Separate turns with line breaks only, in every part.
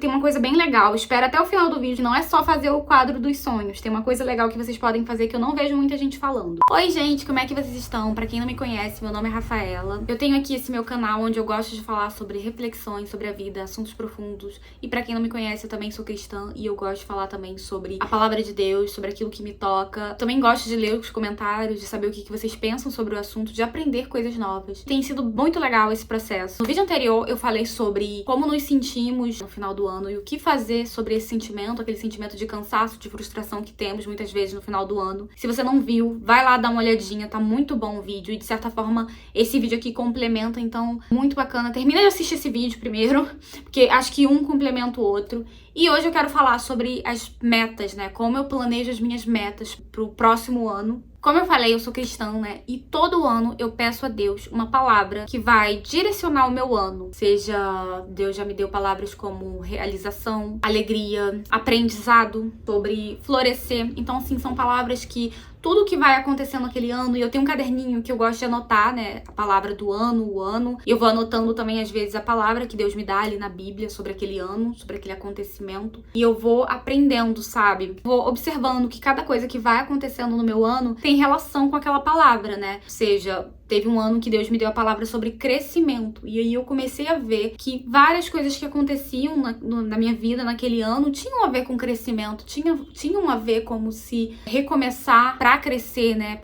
tem uma coisa bem legal. Espera até o final do vídeo, não é só fazer o quadro dos sonhos. Tem uma coisa legal que vocês podem fazer que eu não vejo muita gente falando. Oi, gente, como é que vocês estão? Pra quem não me conhece, meu nome é Rafaela. Eu tenho aqui esse meu canal onde eu gosto de falar sobre reflexões sobre a vida, assuntos profundos. E pra quem não me conhece, eu também sou cristã e eu gosto de falar também sobre a palavra de Deus, sobre aquilo que me toca. Também gosto de ler os comentários, de saber o que vocês pensam sobre o assunto, de aprender coisas novas. Tem sido muito legal esse processo. No vídeo anterior, eu falei sobre como nos sentimos no final do ano e o que fazer sobre esse sentimento, aquele sentimento de cansaço, de frustração que temos muitas vezes no final do ano. Se você não viu, vai lá dar uma olhadinha, tá muito bom o vídeo e de certa forma esse vídeo aqui complementa, então muito bacana. Termina de assistir esse vídeo primeiro, porque acho que um complementa o outro. E hoje eu quero falar sobre as metas, né? Como eu planejo as minhas metas pro próximo ano. Como eu falei, eu sou cristã, né? E todo ano eu peço a Deus uma palavra que vai direcionar o meu ano. Seja, Deus já me deu palavras como realização, alegria, aprendizado, sobre florescer. Então, assim, são palavras que tudo que vai acontecendo naquele ano, e eu tenho um caderninho que eu gosto de anotar, né, a palavra do ano, o ano, e eu vou anotando também às vezes a palavra que Deus me dá ali na Bíblia sobre aquele ano, sobre aquele acontecimento, e eu vou aprendendo, sabe? Vou observando que cada coisa que vai acontecendo no meu ano tem relação com aquela palavra, né? Ou seja, teve um ano que Deus me deu a palavra sobre crescimento. E aí eu comecei a ver que várias coisas que aconteciam na minha vida naquele ano tinham a ver com crescimento, tinham a ver como se recomeçar pra crescer, né?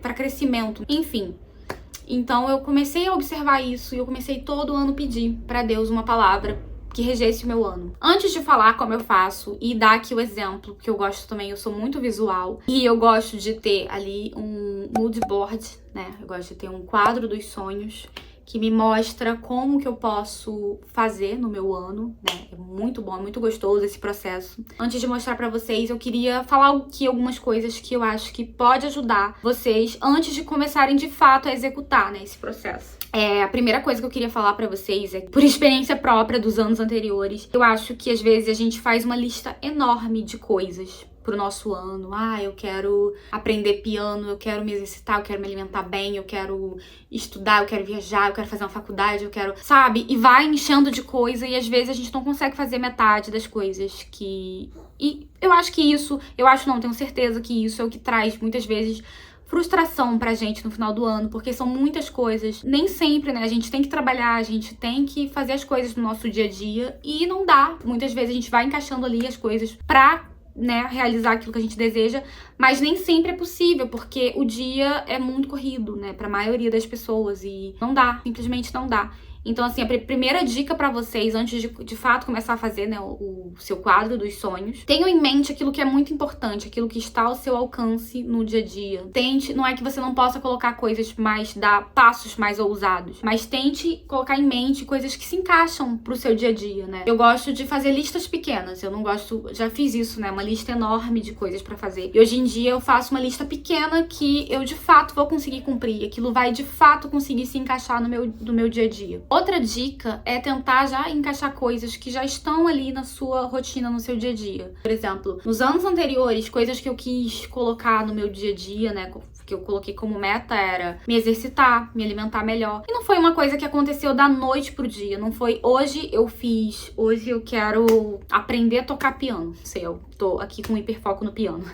Pra crescimento. Enfim. Então eu comecei a observar isso e eu comecei todo ano pedir pra Deus uma palavra que regesse o meu ano. Antes de falar como eu faço e dar aqui o exemplo, que eu gosto também, eu sou muito visual e eu gosto de ter ali um mood board, né? Eu gosto de ter um quadro dos sonhos que me mostra como que eu posso fazer no meu ano, né? É muito bom, é muito gostoso esse processo. Antes de mostrar pra vocês, eu queria falar aqui algumas coisas que eu acho que pode ajudar vocês antes de começarem de fato a executar, né, esse processo. A primeira coisa que eu queria falar pra vocês é, por experiência própria dos anos anteriores, eu acho que às vezes a gente faz uma lista enorme de coisas pro nosso ano. Eu quero aprender piano, eu quero me exercitar, eu quero me alimentar bem, eu quero estudar, eu quero viajar, eu quero fazer uma faculdade, eu quero, sabe? E vai enchendo de coisa e às vezes a gente não consegue fazer metade das coisas que... E eu acho que isso, tenho certeza que isso é o que traz muitas vezes frustração pra gente no final do ano, porque são muitas coisas. Nem sempre, né? A gente tem que trabalhar, a gente tem que fazer as coisas no nosso dia a dia e não dá. Muitas vezes a gente vai encaixando ali as coisas pra, né, realizar aquilo que a gente deseja, mas nem sempre é possível, porque o dia é muito corrido, né, pra maioria das pessoas e não dá, simplesmente não dá. Então, assim, a primeira dica pra vocês, antes de fato começar a fazer, né, o seu quadro dos sonhos, tenham em mente aquilo que é muito importante, aquilo que está ao seu alcance no dia a dia. Tente, não é que você não possa colocar coisas mais, dar passos mais ousados, mas tente colocar em mente coisas que se encaixam pro seu dia a dia, né. Eu gosto de fazer listas pequenas, eu não gosto, já fiz isso, né, uma lista enorme de coisas pra fazer. E hoje em dia eu faço uma lista pequena que eu de fato vou conseguir cumprir, aquilo vai de fato conseguir se encaixar no meu dia a dia. Outra dica é tentar já encaixar coisas que já estão ali na sua rotina, no seu dia a dia. Por exemplo, nos anos anteriores, coisas que eu quis colocar no meu dia a dia, né, que eu coloquei como meta era me exercitar, me alimentar melhor. E não foi uma coisa que aconteceu da noite pro dia, não foi hoje eu quero aprender a tocar piano. Não sei, eu tô aqui com hiperfoco no piano.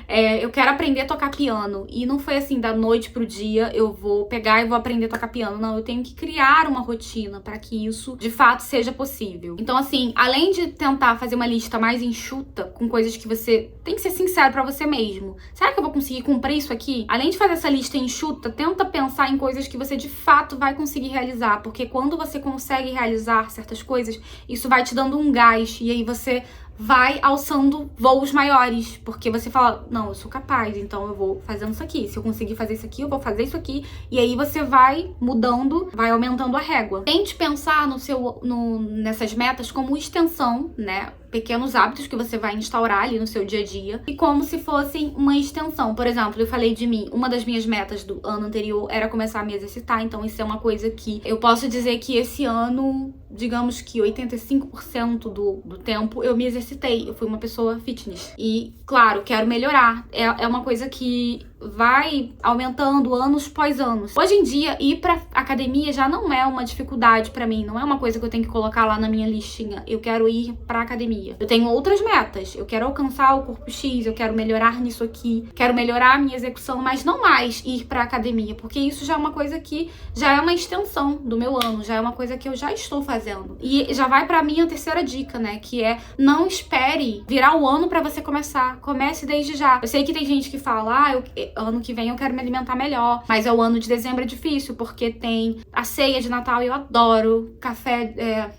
Eu quero aprender a tocar piano. E não foi assim, da noite pro dia eu vou pegar e vou aprender a tocar piano. Não, eu tenho que criar uma rotina para que isso de fato seja possível. Então, assim, além de tentar fazer uma lista mais enxuta com coisas que você tem que ser sincero pra você mesmo. Será que eu vou conseguir cumprir isso aqui? Além de fazer essa lista enxuta, tenta pensar em coisas que você de fato vai conseguir realizar. Porque quando você consegue realizar certas coisas, isso vai te dando um gás. E aí você vai alçando voos maiores, porque você fala, não, eu sou capaz, então eu vou fazendo isso aqui. Se eu conseguir fazer isso aqui, eu vou fazer isso aqui. E aí você vai mudando, vai aumentando a régua. Tente pensar nessas metas como extensão, né? Pequenos hábitos que você vai instaurar ali no seu dia a dia e como se fossem uma extensão. Por exemplo, eu falei de mim, uma das minhas metas do ano anterior era começar a me exercitar, então isso é uma coisa que eu posso dizer que esse ano, digamos que 85% do tempo eu me exercitei, eu fui uma pessoa fitness. E, claro, quero melhorar. É uma coisa que vai aumentando anos pós anos. Hoje em dia, ir pra academia já não é uma dificuldade pra mim, não é uma coisa que eu tenho que colocar lá na minha listinha. Eu quero ir pra academia. Eu tenho outras metas. Eu quero alcançar o corpo X, eu quero melhorar nisso aqui, quero melhorar a minha execução, mas não mais ir pra academia, porque isso já é uma coisa que já é uma extensão do meu ano, já é uma coisa que eu já estou fazendo. E já vai pra minha terceira dica, né, que é não espere virar o ano pra você começar. Comece desde já. Eu sei que tem gente que fala, ano que vem eu quero me alimentar melhor, mas o ano de dezembro é difícil, porque tem a ceia de Natal e eu adoro café,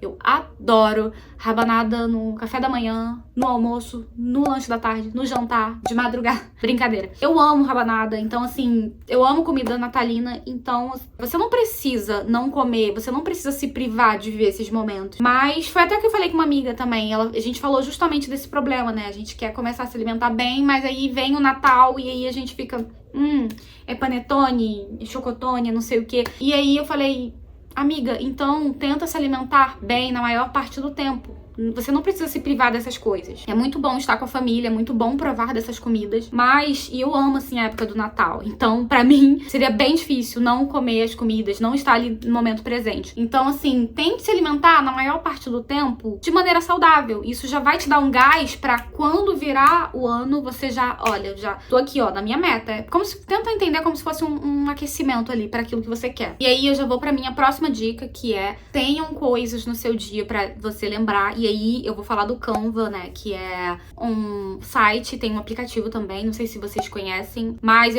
eu adoro rabanada no café da manhã, no almoço, no lanche da tarde, no jantar, de madrugada. Brincadeira. Eu amo rabanada, então assim, eu amo comida natalina, então você não precisa não comer, você não precisa se privar de viver esses momentos. Mas foi até que eu falei com uma amiga também, a gente falou justamente desse problema, né? A gente quer começar a se alimentar bem, mas aí vem o Natal e aí a gente fica, é panetone, é chocotone, não sei o quê. E aí eu falei, amiga, então tenta se alimentar bem na maior parte do tempo. Você não precisa se privar dessas coisas. É muito bom estar com a família, é muito bom provar dessas comidas, mas e eu amo, assim, a época do Natal. Então, pra mim, seria bem difícil não comer as comidas, não estar ali no momento presente. Então, assim, tente se alimentar na maior parte do tempo de maneira saudável. Isso já vai te dar um gás pra quando virar o ano, você já, olha, já tô aqui, ó, na minha meta. É como se, tenta entender como se fosse um aquecimento ali pra aquilo que você quer. E aí eu já vou pra minha próxima dica, que é tenham coisas no seu dia pra você lembrar. E aí eu vou falar do Canva, né, que é um site, tem um aplicativo também, não sei se vocês conhecem, mas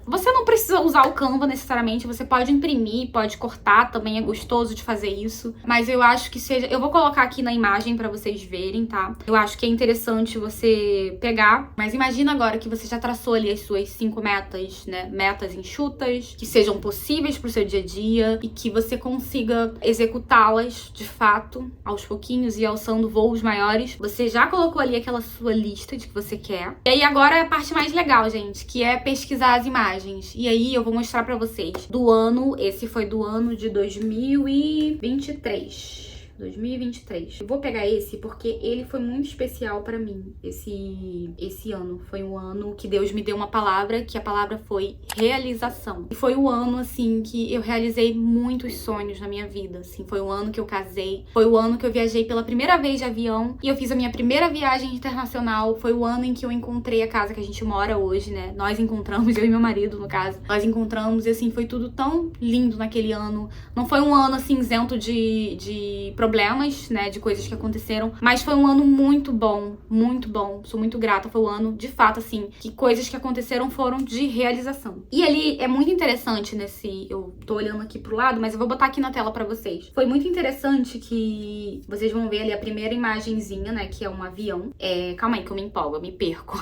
você não precisa usar o Canva necessariamente, você pode imprimir, pode cortar, também é gostoso de fazer isso, mas eu acho que eu vou colocar aqui na imagem pra vocês verem, tá? Eu acho que é interessante você pegar, mas imagina agora que você já traçou ali as suas 5 metas, né, metas enxutas, que sejam possíveis pro seu dia a dia e que você consiga executá-las de fato, aos pouquinhos e alçando voos maiores. Você já colocou ali aquela sua lista de que você quer. E aí agora é a parte mais legal, gente, que é pesquisar as imagens. E aí eu vou mostrar pra vocês esse foi do ano de 2023. 2023. Eu vou pegar esse porque ele foi muito especial pra mim. Esse ano foi um ano que Deus me deu uma palavra, que a palavra foi realização. E foi o ano, assim, que eu realizei muitos sonhos na minha vida, assim. Foi o ano que eu casei, foi o ano que eu viajei pela primeira vez de avião e eu fiz a minha primeira viagem internacional. Foi o ano em que eu encontrei a casa que a gente mora hoje, né? Nós encontramos, eu e meu marido, no caso. Nós encontramos e, assim, foi tudo tão lindo naquele ano. Não foi um ano, assim, isento de problemas, né, de coisas que aconteceram, mas foi um ano muito bom, sou muito grata, foi um ano, de fato, assim, que coisas que aconteceram foram de realização. E ali é muito interessante eu tô olhando aqui pro lado, mas eu vou botar aqui na tela pra vocês. Foi muito interessante que vocês vão ver ali a primeira imagenzinha, né, que é um avião. Calma aí que eu me empolgo, eu me perco.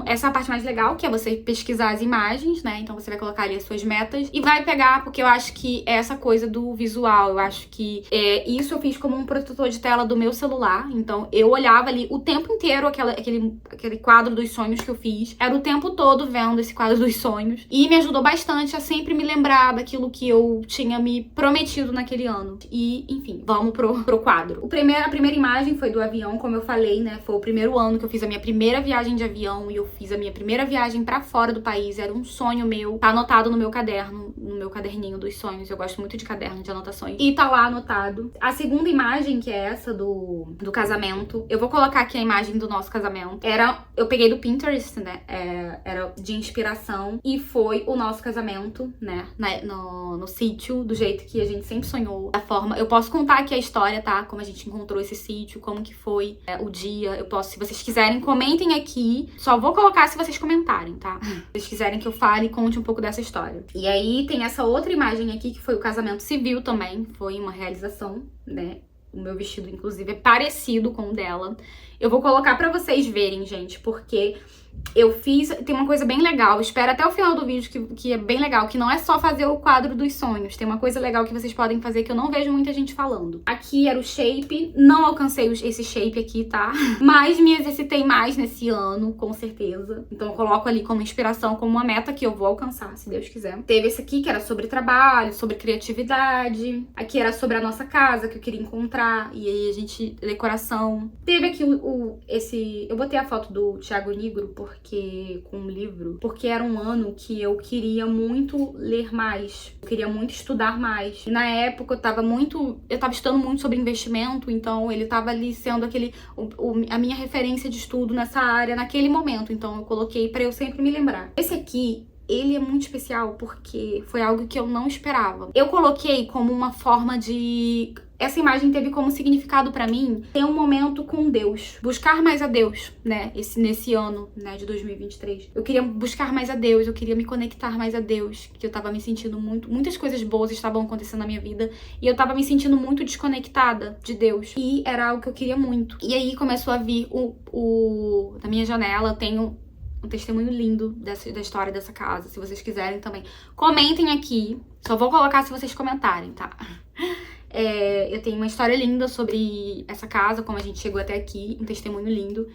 Essa é a parte mais legal, que é você pesquisar as imagens, né, então você vai colocar ali as suas metas e vai pegar, porque eu acho que é essa coisa do visual, eu acho que isso eu fiz como um protetor de tela do meu celular, então eu olhava ali o tempo inteiro aquele quadro dos sonhos que eu fiz, era o tempo todo vendo esse quadro dos sonhos, e me ajudou bastante a sempre me lembrar daquilo que eu tinha me prometido naquele ano. E, enfim, vamos pro quadro. A primeira imagem foi do avião, como eu falei, né, foi o primeiro ano que eu fiz a minha primeira viagem de avião, e eu fiz a minha primeira viagem pra fora do país, era um sonho meu, tá anotado no meu caderno, no meu caderninho dos sonhos, eu gosto muito de caderno de anotações, e tá lá anotado. A segunda imagem, que é essa do casamento, eu vou colocar aqui a imagem do nosso casamento. Eu peguei do Pinterest, né? Era de inspiração e foi o nosso casamento, né? No sítio, do jeito que a gente sempre sonhou. Da forma. Eu posso contar aqui a história, tá? Como a gente encontrou esse sítio, como que foi o dia. Se vocês quiserem, comentem aqui. Só vou colocar se vocês comentarem, tá? Se vocês quiserem que eu fale, conte um pouco dessa história. E aí tem essa outra imagem aqui, que foi o casamento civil também. Foi uma realização, né? O meu vestido, inclusive, é parecido com o dela. Eu vou colocar pra vocês verem, gente, porque eu fiz... Tem uma coisa bem legal, espera até o final do vídeo, que é bem legal, que não é só fazer o quadro dos sonhos. Tem uma coisa legal que vocês podem fazer que eu não vejo muita gente falando. Aqui era o shape, não alcancei esse shape aqui, tá? Mas me exercitei mais nesse ano, com certeza. Então eu coloco ali como inspiração, como uma meta que eu vou alcançar, se Deus quiser. Teve esse aqui, que era sobre trabalho, sobre criatividade. Aqui era sobre a nossa casa, que eu queria encontrar. decorar, e aí a gente, decoração. Teve aqui eu botei a foto do Thiago Nigro, com um livro, porque era um ano que eu queria muito ler mais, eu queria muito estudar mais. E na época eu tava estudando muito sobre investimento, então ele tava ali sendo a minha referência de estudo nessa área naquele momento, então eu coloquei pra eu sempre me lembrar. Esse aqui, ele é muito especial porque foi algo que eu não esperava. Eu coloquei como uma forma de... Essa imagem teve como significado pra mim ter um momento com Deus. Buscar mais a Deus, né? Nesse ano, né, de 2023. Eu queria buscar mais a Deus, eu queria me conectar mais a Deus. Que eu tava me sentindo muitas coisas boas estavam acontecendo na minha vida. E eu tava me sentindo muito desconectada de Deus. E era algo que eu queria muito. E aí começou a vir na minha janela, eu tenho um testemunho lindo da história dessa casa. Se vocês quiserem também, comentem aqui. Só vou colocar se vocês comentarem, tá? Eu tenho uma história linda sobre essa casa, como a gente chegou até aqui, um testemunho lindo.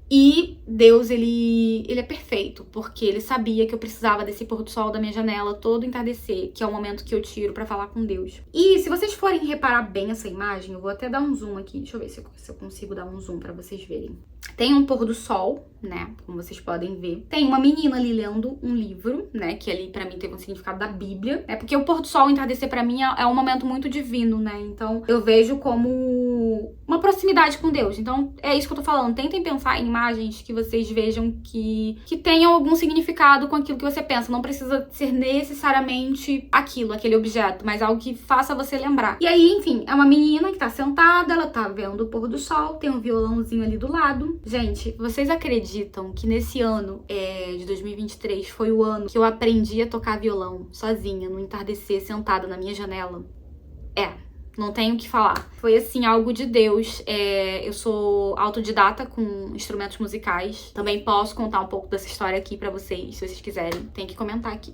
E Deus, ele é perfeito, porque ele sabia que eu precisava desse pôr do sol da minha janela todo entardecer, que é o momento que eu tiro pra falar com Deus. E se vocês forem reparar bem essa imagem, eu vou até dar um zoom aqui, deixa eu ver se eu consigo dar um zoom pra vocês verem. Tem um pôr do sol, né, como vocês podem ver. Tem uma menina ali lendo um livro, né, que ali pra mim teve um significado da Bíblia. Porque o pôr do sol, entardecer pra mim é um momento muito divino, né, então eu vejo como uma proximidade com Deus. Então é isso que eu tô falando, tentem pensar em imagens que vocês vejam que tenham algum significado com aquilo que você pensa. Não precisa ser necessariamente aquele objeto, mas algo que faça você lembrar. E aí, enfim, é uma menina que tá sentada, ela tá vendo o pôr do sol, tem um violãozinho ali do lado. Gente, vocês acreditam que nesse ano de 2023 foi o ano que eu aprendi a tocar violão sozinha, no entardecer, sentada na minha janela? Não tenho o que falar. Foi, assim, algo de Deus. Eu sou autodidata com instrumentos musicais. Também posso contar um pouco dessa história aqui pra vocês, se vocês quiserem. Tem que comentar aqui.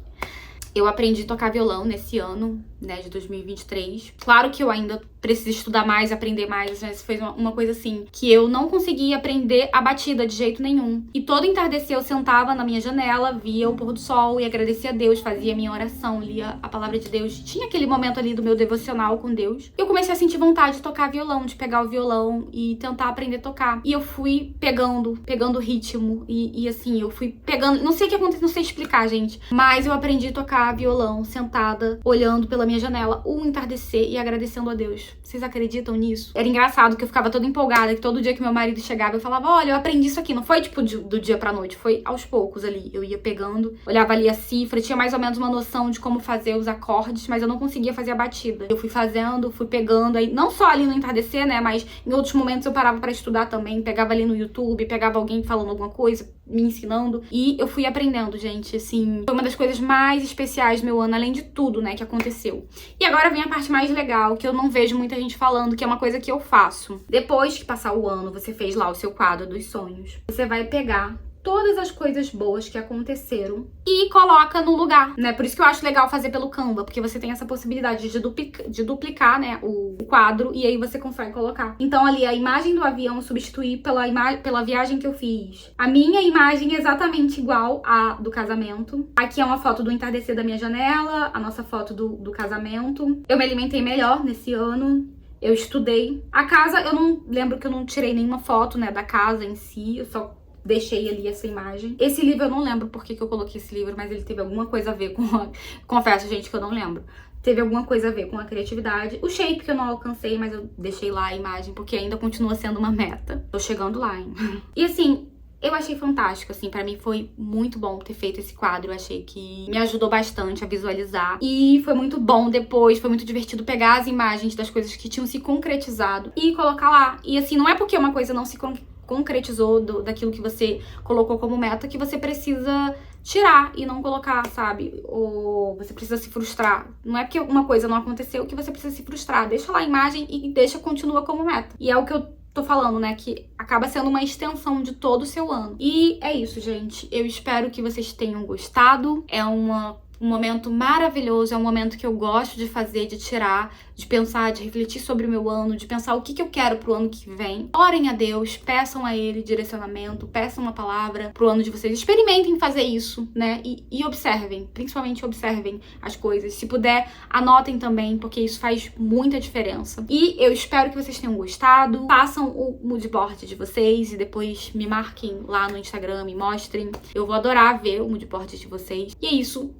Eu aprendi a tocar violão nesse ano, né, de 2023. Claro que eu ainda preciso estudar mais, aprender mais, mas foi uma coisa assim, que eu não conseguia aprender a batida de jeito nenhum. E todo entardecer eu sentava na minha janela, via o pôr do sol e agradecia a Deus, fazia minha oração, lia a palavra de Deus. Tinha aquele momento ali do meu devocional com Deus. Eu comecei a sentir vontade de tocar violão, de pegar o violão e tentar aprender a tocar. E eu fui pegando ritmo e assim, eu fui pegando... Não sei o que aconteceu, não sei explicar, gente. Mas eu aprendi a tocar violão, sentada, olhando pela minha janela, o entardecer e agradecendo a Deus. Vocês acreditam nisso? Era engraçado que eu ficava toda empolgada, que todo dia que meu marido chegava eu falava, olha, eu aprendi isso aqui. Não foi tipo do dia pra noite, foi aos poucos ali. Eu ia pegando, olhava ali a cifra, tinha mais ou menos uma noção de como fazer os acordes, mas eu não conseguia fazer a batida. Eu fui fazendo, fui pegando, aí não só ali no entardecer, né, mas em outros momentos eu parava pra estudar também, pegava ali no YouTube, pegava alguém falando alguma coisa, me ensinando, e eu fui aprendendo, gente, assim, foi uma das coisas mais especiais do meu ano, além de tudo, né, que aconteceu. E agora vem a parte mais legal, que eu não vejo muita gente falando, que é uma coisa que eu faço. Depois que passar o ano, você fez lá o seu quadro dos sonhos, você vai pegar todas as coisas boas que aconteceram e coloca no lugar, né? Por isso que eu acho legal fazer pelo Canva, porque você tem essa possibilidade de duplicar, né, o quadro, e aí você consegue colocar. Então ali a imagem do avião eu substituí pela viagem que eu fiz. A minha imagem é exatamente igual à do casamento. Aqui é uma foto do entardecer da minha janela, a nossa foto do casamento. Eu me alimentei melhor nesse ano. Eu estudei. A casa, eu não lembro que eu não tirei nenhuma foto, né, da casa em si, eu só deixei ali essa imagem. Esse livro eu não lembro por que eu coloquei esse livro, mas ele teve alguma coisa a ver com confesso, gente, que eu não lembro. Teve alguma coisa a ver com a criatividade. O shape que eu não alcancei, mas eu deixei lá a imagem, porque ainda continua sendo uma meta. Tô chegando lá, hein? E assim, eu achei fantástico, assim, pra mim foi muito bom ter feito esse quadro, eu achei que me ajudou bastante a visualizar. E foi muito bom depois, foi muito divertido pegar as imagens das coisas que tinham se concretizado e colocar lá. E assim, não é porque uma coisa não se concretizou daquilo que você colocou como meta que você precisa tirar e não colocar, sabe? Ou você precisa se frustrar. Não é porque uma coisa não aconteceu que você precisa se frustrar. Deixa lá a imagem e continua como meta. E é o que eu tô falando, né, que acaba sendo uma extensão de todo o seu ano. E é isso, gente. Eu espero que vocês tenham gostado. É uma um momento maravilhoso, é um momento que eu gosto de fazer, de tirar, de pensar, de refletir sobre o meu ano, de pensar o que eu quero pro ano que vem. Orem a Deus, peçam a Ele direcionamento, peçam uma palavra pro ano de vocês. Experimentem fazer isso, né? E observem, principalmente observem as coisas. Se puder, anotem também, porque isso faz muita diferença. E eu espero que vocês tenham gostado. Façam o mood board de vocês e depois me marquem lá no Instagram, me mostrem. Eu vou adorar ver o mood board de vocês. E é isso.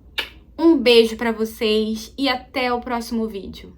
Um beijo pra vocês e até o próximo vídeo.